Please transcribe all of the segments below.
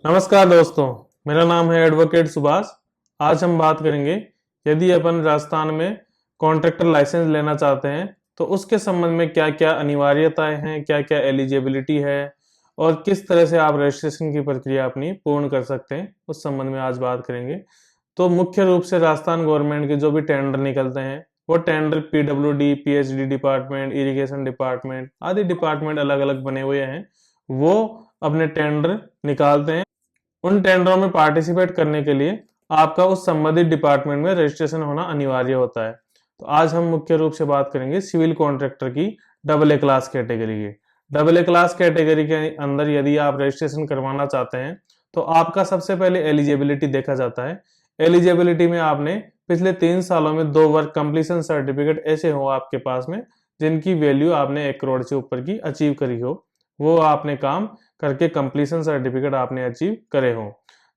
नमस्कार दोस्तों, मेरा नाम है एडवोकेट सुभाष। आज हम बात करेंगे यदि अपन राजस्थान में कॉन्ट्रैक्टर लाइसेंस लेना चाहते हैं तो उसके संबंध में क्या क्या अनिवार्यताएं हैं, क्या क्या एलिजिबिलिटी है और किस तरह से आप रजिस्ट्रेशन की प्रक्रिया अपनी पूर्ण कर सकते हैं, उस संबंध में आज बात करेंगे। तो मुख्य रूप से राजस्थान गवर्नमेंट के जो भी टेंडर निकलते हैं वो tender PWD, PhD department, irrigation department आदि डिपार्टमेंट अलग अलग बने हुए हैं, वो अपने टेंडर निकालते हैं। उन टेंडरों में पार्टिसिपेट करने के लिए आपका उस संबंधित डिपार्टमेंट में रजिस्ट्रेशन होना अनिवार्य होता है। तो आज हम मुख्य रूप से बात करेंगे सिविल कॉन्ट्रैक्टर की डबल ए क्लास कैटेगरी की। डबल ए क्लास कैटेगरी के अंदर यदि आप रजिस्ट्रेशन करवाना चाहते हैं तो आपका सबसे पहले एलिजिबिलिटी देखा जाता है। एलिजिबिलिटी में आपने पिछले 3 सालों में 2 वर्क कंप्लीशन सर्टिफिकेट ऐसे हो आपके पास में जिनकी वैल्यू आपने 1 करोड़ से ऊपर की अचीव करी हो, वो आपने काम करके कंप्लीशन सर्टिफिकेट आपने अचीव करे हो।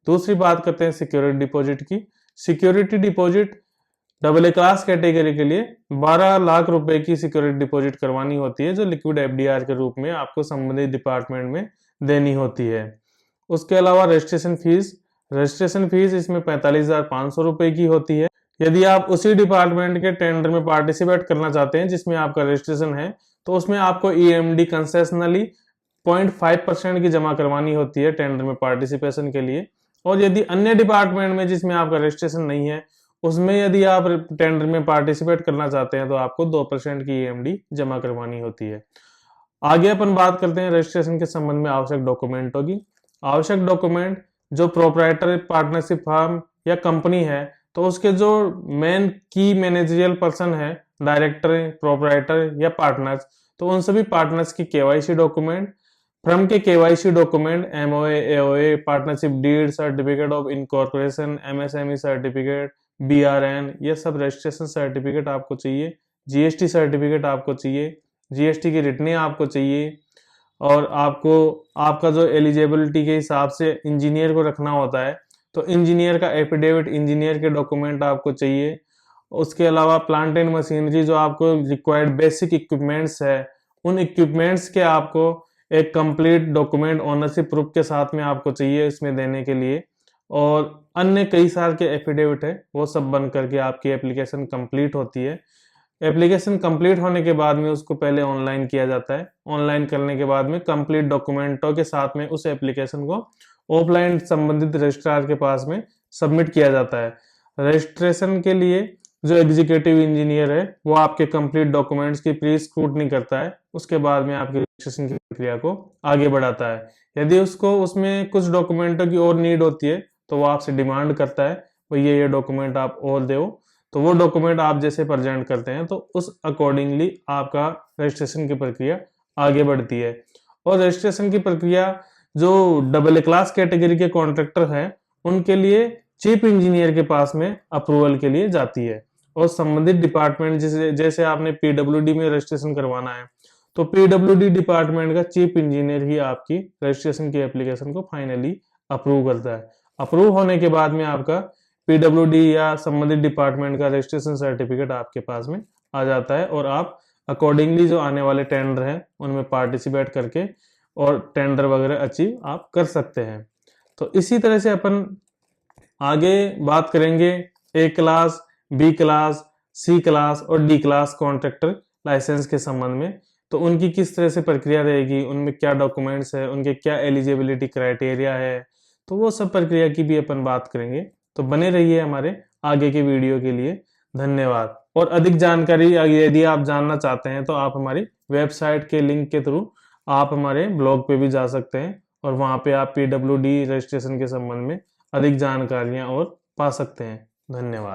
दूसरी बात करते हैं सिक्योरिटी डिपॉजिट की। Security deposit double A class category के लिए 12 लाख रुपए की सिक्योरिटी डिपॉजिट करवानी होती है, जो लिक्विड एफडीआर के रूप में आपको संबंधित डिपार्टमेंट में देनी होती है। उसके अलावा रजिस्ट्रेशन फीस इसमें 45,500 रुपए की होती है। यदि आप उसी डिपार्टमेंट के टेंडर में पार्टिसिपेट करना चाहते हैं जिसमें आपका रजिस्ट्रेशन है तो उसमें आपको ईएमडी कंसेशनली 0.5% की जमा करवानी होती है टेंडर में पार्टिसिपेशन के लिए। और यदि अन्य डिपार्टमेंट में जिसमें आपका रजिस्ट्रेशन नहीं है उसमें यदि आप टेंडर में पार्टिसिपेट करना चाहते हैं तो आपको 2% की ईएमडी जमा करवानी होती है। आगे अपन बात करते हैं रजिस्ट्रेशन के संबंध में आवश्यक डॉक्यूमेंटों की। आवश्यक डॉक्यूमेंट जो प्रोप्राइटर पार्टनरशिप फर्म या कंपनी है तो उसके जो मेन की मैनेजरियल पर्सन है, डायरेक्टर, प्रोप्राइटर या पार्टनर्स, तो उन सभी पार्टनर्स की केवाईसी डॉक्यूमेंट, फर्म के KYC document, MOA, AOA, partnership deed, certificate of incorporation, MSME certificate, BRN, ये सब रजिस्ट्रेशन सर्टिफिकेट आपको चाहिए। जीएसटी सर्टिफिकेट आपको चाहिए, जीएसटी की रिटर्नें आपको चाहिए। और आपको आपका जो एलिजिबिलिटी के हिसाब से इंजीनियर को रखना होता है तो इंजीनियर का एफिडेविट, इंजीनियर के डॉक्यूमेंट आपको चाहिए। उसके अलावा प्लांट एंड मशीनरी जो आपको रिक्वायर्ड बेसिक इक्विपमेंट्स है, उन इक्विपमेंट्स के आपको एक कंप्लीट डॉक्यूमेंट ओनरशिप प्रूफ के साथ में आपको चाहिए इसमें देने के लिए। और अन्य कई साल के एफिडेविट है, वो सब बन करके आपकी एप्लीकेशन कंप्लीट होती है। एप्लीकेशन कंप्लीट होने के बाद में उसको पहले ऑनलाइन किया जाता है। ऑनलाइन करने के बाद में कंप्लीट डॉक्यूमेंटों के साथ में उस एप्लीकेशन को ऑफलाइन संबंधित रजिस्ट्रार के पास में सबमिट किया जाता है। रजिस्ट्रेशन के लिए जो एग्जीक्यूटिव इंजीनियर है वो आपके कंप्लीट डॉक्यूमेंट्स की प्री स्क्रूटनी करता है, उसके बाद में आपकी रजिस्ट्रेशन की प्रक्रिया को आगे बढ़ाता है। यदि उसको उसमें कुछ डॉक्यूमेंटों की और नीड होती है तो वो आपसे डिमांड करता है वो ये डॉक्यूमेंट आप और दो, तो वो डॉक्यूमेंट आप जैसे प्रेजेंट करते हैं तो उस अकॉर्डिंगली आपका रजिस्ट्रेशन की प्रक्रिया आगे बढ़ती है। और रजिस्ट्रेशन की प्रक्रिया जो डबल ए क्लास कैटेगरी के कॉन्ट्रैक्टर हैं उनके लिए चीफ इंजीनियर के पास में अप्रूवल के लिए जाती है। और संबंधित डिपार्टमेंट जैसे आपने पीडब्ल्यूडी में रजिस्ट्रेशन करवाना है तो पीडब्ल्यूडी डिपार्टमेंट का चीफ इंजीनियर ही आपकी रजिस्ट्रेशन की एप्लीकेशन को फाइनली अप्रूव करता है। अप्रूव होने के बाद में आपका पीडब्ल्यूडी या संबंधित डिपार्टमेंट का रजिस्ट्रेशन सर्टिफिकेट आपके पास में आ जाता है और आप अकॉर्डिंगली जो आने वाले टेंडर हैं उनमें पार्टिसिपेट करके और टेंडर वगैरह अचीव आप कर सकते हैं। तो इसी तरह से अपन आगे बात करेंगे ए क्लास, बी क्लास, सी क्लास और डी क्लास कॉन्ट्रैक्टर लाइसेंस के संबंध में। तो उनकी किस तरह से प्रक्रिया रहेगी, उनमें क्या डॉक्यूमेंट्स है, उनके क्या एलिजिबिलिटी क्राइटेरिया है, तो वो सब प्रक्रिया की भी अपन बात करेंगे। तो बने रहिए हमारे आगे के वीडियो के लिए। धन्यवाद। और अधिक जानकारी यदि आप जानना चाहते हैं तो आप हमारी वेबसाइट के लिंक के थ्रू आप हमारे ब्लॉग पे भी जा सकते हैं और वहां पे आप पीडब्ल्यूडी रजिस्ट्रेशन के संबंध में अधिक जानकारियां और पा सकते हैं। धन्यवाद।